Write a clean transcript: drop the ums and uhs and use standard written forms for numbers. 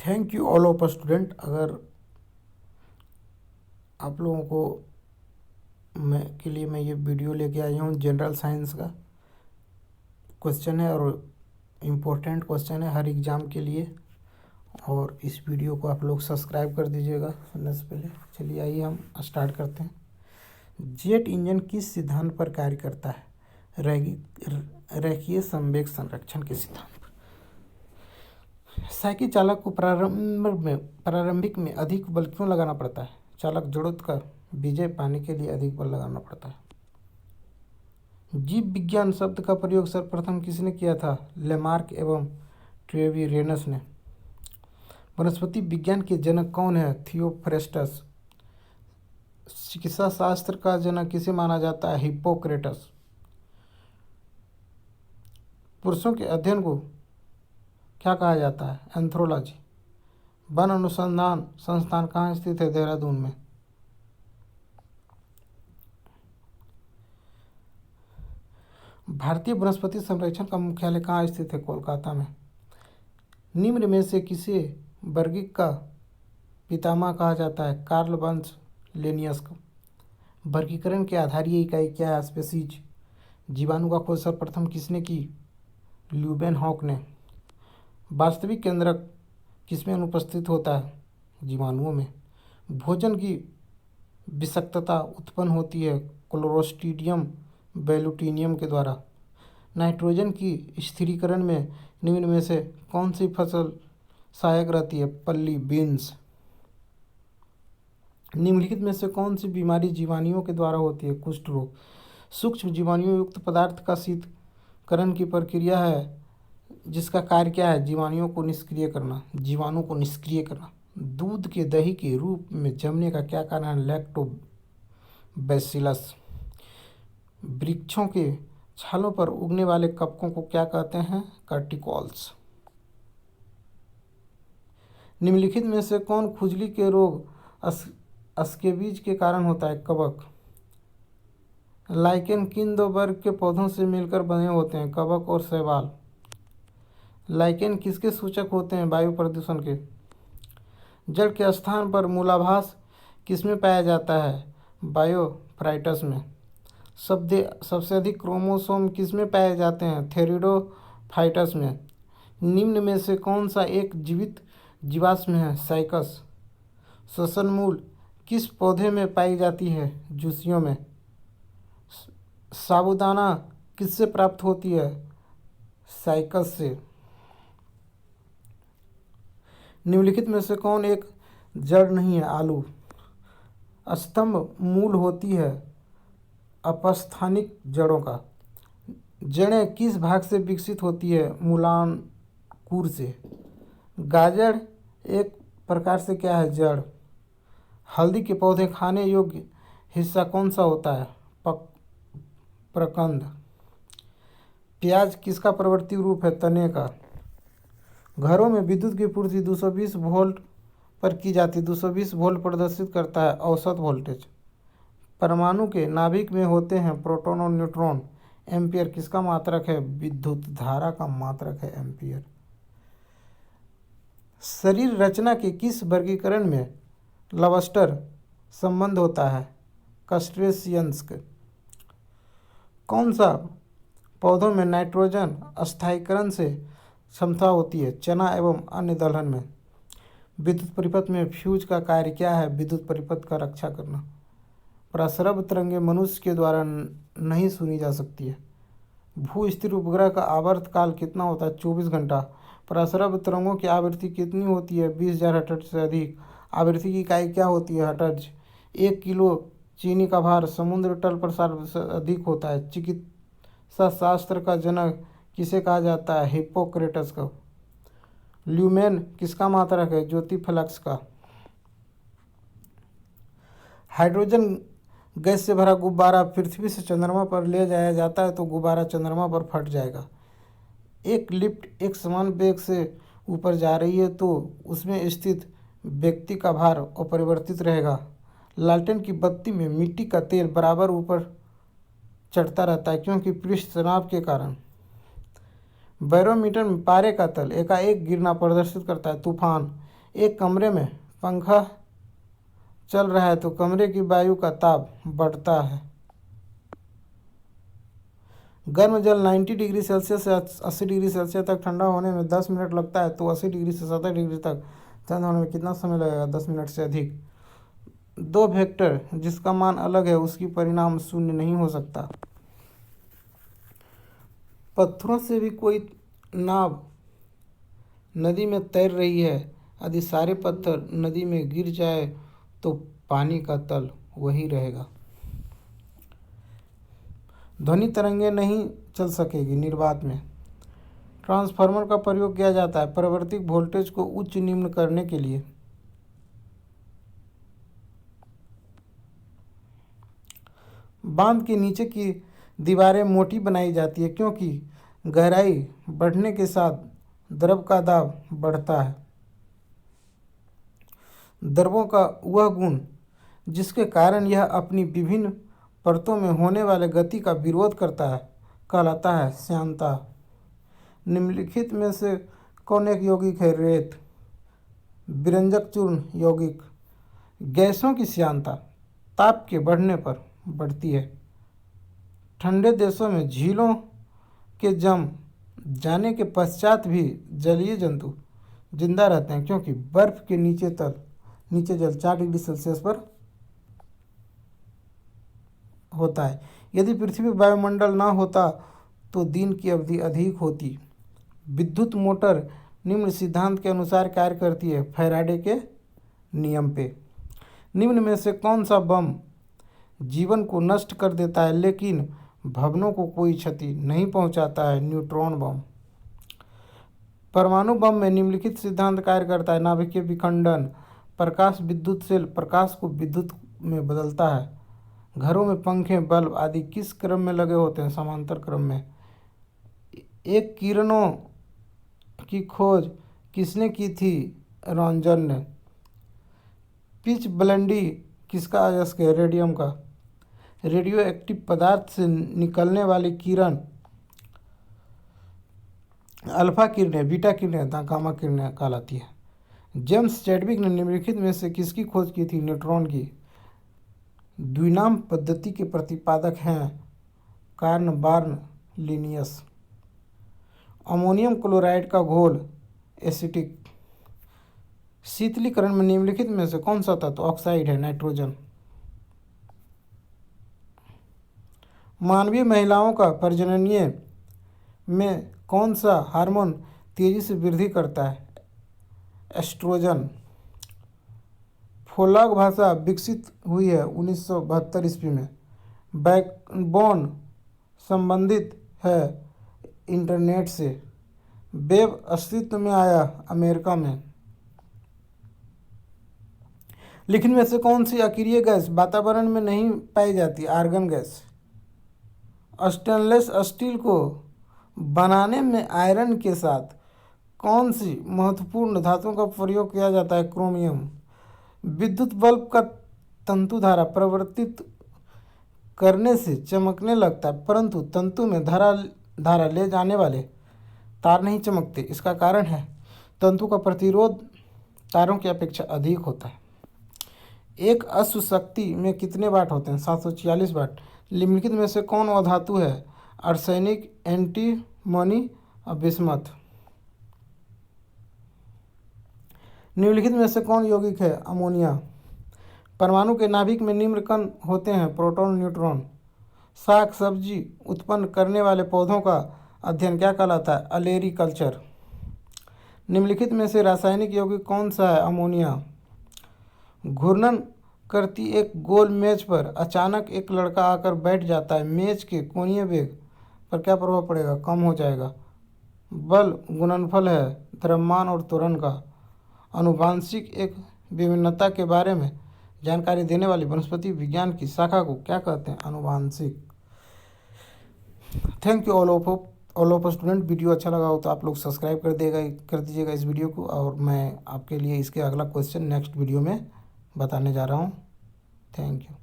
Thank you all of student. अगर आप लोगों को मैं ये वीडियो लेके आया हूँ, जनरल साइंस का क्वेश्चन है और इम्पोर्टेंट क्वेश्चन है हर एग्ज़ाम के लिए। और इस वीडियो को आप लोग सब्सक्राइब कर दीजिएगा सुनने से पहले। चलिए आइए हम स्टार्ट करते हैं। जेट इंजन किस सिद्धांत पर कार्य करता है? रेखीय संवेग संरक्षण के सिद्धांत पर। साइकिल चालक को प्रारंभिक में अधिक बल क्यों लगाना पड़ता है? चालक जड़त्व का विजय पाने के लिए अधिक बल लगाना पड़ता है। जीव विज्ञान शब्द का प्रयोग सर्वप्रथम किसने किया था? लेमार्क एवं ट्रेविरेनस ने। वनस्पति विज्ञान के जनक कौन है? थियोफ्रेस्टस। चिकित्सा शास्त्र का जनक किसे माना जाता है? हिप्पोक्रेटस। पुरुषों के अध्ययन को क्या कहा जाता है? एंथ्रोलॉजी। वन अनुसंधान संस्थान कहाँ स्थित है? देहरादून में। भारतीय वनस्पति संरक्षण का मुख्यालय कहाँ स्थित है? कोलकाता में। निम्न में से किसे वर्गिक का पितामह कहा जाता है? कार्ल वंश लेनियस को। वर्गीकरण के आधारीय इकाई क्या है? स्पीशीज। जीवाणु का खोज सर्वप्रथम किसने की? ल्यूवेनहॉक ने। वास्तविक केंद्रक किसमें अनुपस्थित होता है? जीवाणुओं में। भोजन की विषाक्तता उत्पन्न होती है क्लोस्ट्रीडियम बैल्यूटिनियम के द्वारा। नाइट्रोजन की स्थिरीकरण में निम्न में से कौन सी फसल सहायक रहती है? पल्ली बीन्स। निम्नलिखित में से कौन सी बीमारी जीवाणुओं के द्वारा होती है? कुष्ठ रोग। सूक्ष्म जीवाणुओं युक्त पदार्थ का शीतकरण की प्रक्रिया है जिसका कार्य क्या है? जीवाणुओं को निष्क्रिय करना। जीवाणु को निष्क्रिय करना। दूध के दही के रूप में जमने का क्या कारण है? लैक्टोबैसिलस। वृक्षों के छालों पर उगने वाले कवकों को क्या कहते हैं? कर्टिकॉल्स। निम्नलिखित में से कौन खुजली के रोग स्केबीज के कारण होता है? कवक। लाइकेन किन दो वर्ग के पौधों से मिलकर बने होते हैं? कवक और शैवाल। लाइकेन किसके सूचक होते हैं? वायु प्रदूषण के। जड़ के स्थान पर मूलाभास किसमें पाया जाता है? बायोफ्राइटस में। सबसे अधिक क्रोमोसोम किसमें पाए जाते हैं? थेरिडोफाइटस में। निम्न में से कौन सा एक जीवित जीवाश्म है? साइकस। श्वसन मूल किस पौधे में पाई जाती है? जूसियों में। साबूदाना किससे प्राप्त होती है? साइकस से। निम्नलिखित में से कौन एक जड़ नहीं है? आलू। स्तंभ मूल होती है अपस्थानिक जड़ों का। जड़ें किस भाग से विकसित होती है? मूलांकुर से। गाजर एक प्रकार से क्या है? जड़। हल्दी के पौधे खाने योग्य हिस्सा कौन सा होता है? प्रकंद। प्याज किसका प्रवृत्ति रूप है? तने का। घरों में विद्युत की पूर्ति 220 वोल्ट पर की जाती है। 220 वोल्ट प्रदर्शित करता है औसत वोल्टेज। परमाणु के नाभिक में होते हैं प्रोटॉन और न्यूट्रॉन। एम्पियर किसका मात्रक है? विद्युत धारा का मात्रक है एम्पियर। शरीर रचना के किस वर्गीकरण में लॉबस्टर संबंध होता है? क्रस्टेशियंस के। कौन सा पौधों में नाइट्रोजन स्थायीकरण से क्षमता होती है? चना एवं अन्य दलहन में। विद्युत परिपथ में फ्यूज का कार्य क्या है? विद्युत परिपथ का रक्षा करना। प्रसरव तरंगें मनुष्य के द्वारा नहीं सुनी जा सकती है। भू स्थिर उपग्रह का आवर्त काल कितना होता है? 24 घंटा। प्रसरव तरंगों की आवृत्ति कितनी होती है? 20,000 हर्ट्ज से अधिक। आवृत्ति की इकाई क्या होती है? हर्ट्ज। 1 किलो चीनी का भार समुद्र तल पर से अधिक होता है। चिकित्सा शास्त्र का जनक किसे कहा जाता है? हिप्पोक्रेटस को। ल्यूमेन किसका मात्रक है? ज्योतिफ्लक्स का। हाइड्रोजन गैस से भरा गुब्बारा पृथ्वी से चंद्रमा पर ले जाया जाता है तो गुब्बारा चंद्रमा पर फट जाएगा। एक लिफ्ट एक समान वेग से ऊपर जा रही है तो उसमें स्थित व्यक्ति का भार अपरिवर्तित रहेगा। लालटेन की बत्ती में मिट्टी का तेल बराबर ऊपर चढ़ता रहता है क्योंकि पृष्ठ तनाव के कारण। बैरोमीटर में पारे का तल एकाएक गिरना प्रदर्शित करता है तूफान। एक कमरे में पंखा चल रहा है तो कमरे की वायु का ताप बढ़ता है। गर्म जल 90 डिग्री सेल्सियस से 80 डिग्री सेल्सियस तक ठंडा होने में 10 मिनट लगता है तो 80 डिग्री से 70 डिग्री तक ठंडा होने में कितना समय लगेगा? 10 मिनट से अधिक। दो वेक्टर जिसका मान अलग है उसकी परिणाम शून्य नहीं हो सकता। पत्थरों से भी कोई नाव नदी में तैर रही है, यदि सारे पत्थर नदी में गिर जाए तो पानी का तल वही रहेगा। ध्वनि तरंगे नहीं चल सकेगी। निर्वात में ट्रांसफार्मर का प्रयोग किया जाता है परिवर्तित वोल्टेज को उच्च निम्न करने के लिए। बांध के नीचे की दीवारें मोटी बनाई जाती है क्योंकि गहराई बढ़ने के साथ द्रव का दाब बढ़ता है। द्रवों का वह गुण जिसके कारण यह अपनी विभिन्न परतों में होने वाले गति का विरोध करता है कहलाता है श्यानता। निम्नलिखित में से कौन एक यौगिक है? रेत, विरंजक चूर्ण यौगिक। गैसों की श्यानता ताप के बढ़ने पर बढ़ती है। ठंडे देशों में झीलों के जम जाने के पश्चात भी जलीय जंतु जिंदा रहते हैं क्योंकि बर्फ के नीचे जल 4 डिग्री सेल्सियस पर होता है। यदि पृथ्वी वायुमंडल न होता तो दिन की अवधि अधिक होती। विद्युत मोटर निम्न सिद्धांत के अनुसार कार्य करती है फैराडे के नियम पे। निम्न में से कौन सा बम जीवन को नष्ट कर देता है लेकिन भवनों को कोई क्षति नहीं पहुंचाता है? न्यूट्रॉन बम। परमाणु बम में निम्नलिखित सिद्धांत कार्य करता है नाभिकीय विखंडन। प्रकाश विद्युत सेल प्रकाश को विद्युत में बदलता है। घरों में पंखे बल्ब आदि किस क्रम में लगे होते हैं? समांतर क्रम में। एक किरणों की खोज किसने की थी? रॉन्जन ने। पिच ब्लेंडी किसका अयस्क है? रेडियम का। रेडियो एक्टिव पदार्थ से निकलने वाली किरण अल्फा किरणें, बीटा किरणें, गामा किरणें कहलाती है। जेम्स चैडविक ने निम्नलिखित में से किसकी खोज की थी? न्यूट्रॉन की। द्विनाम पद्धति के प्रतिपादक हैं कार्ल बार्न लिनियस। अमोनियम क्लोराइड का घोल एसिटिक। शीतलीकरण में निम्नलिखित में से कौन सा तत्व ऑक्साइड है? नाइट्रोजन। मानवीय महिलाओं का प्रजननीय में कौन सा हार्मोन तेजी से वृद्धि करता है? एस्ट्रोजन। फोलाग भाषा विकसित हुई है 1972 ईस्वी में। बैकबोन संबंधित है इंटरनेट से। वेब अस्तित्व में आया अमेरिका में। लिखित में से कौन सी अक्रिय गैस वातावरण में नहीं पाई जाती? Argon gas. स्टेनलेस स्टील को बनाने में आयरन के साथ कौन सी महत्वपूर्ण धातुओं का प्रयोग किया जाता है? क्रोमियम। विद्युत बल्ब का तंतु धारा परिवर्तित करने से चमकने लगता है परंतु तंतु में धारा ले जाने वाले तार नहीं चमकते। इसका कारण है तंतु का प्रतिरोध तारों की अपेक्षा अधिक होता है। एक अश्व शक्ति में कितने वाट होते हैं? 746 वाट। निम्नलिखित में से कौन अधातु है? आर्सेनिक, एंटीमनी और बिस्मथ। निम्नलिखित में से कौन यौगिक है? अमोनिया। परमाणु के नाभिक में निम्न कण होते हैं प्रोटॉन, न्यूट्रॉन। साग सब्जी उत्पन्न करने वाले पौधों का अध्ययन क्या कहलाता है? अलेरी कल्चर। निम्नलिखित में से रासायनिक यौगिक कौन सा है? अमोनिया। घूर्णन करती एक गोल मेज पर अचानक एक लड़का आकर बैठ जाता है। मेज के कोणीय वेग पर क्या प्रभाव पड़ेगा? कम हो जाएगा। बल गुणनफल है द्रव्यमान और त्वरण का। आनुवांशिक एक विभिन्नता के बारे में जानकारी देने वाली वनस्पति विज्ञान की शाखा को क्या कहते हैं? आनुवांशिक। Thank you all of student. Video अच्छा लगा हो तो आप लोग सब्सक्राइब कर दीजिएगा इस वीडियो को और मैं आपके लिए इसके अगला क्वेश्चन नेक्स्ट वीडियो में बताने जा रहा हूँ। Thank you.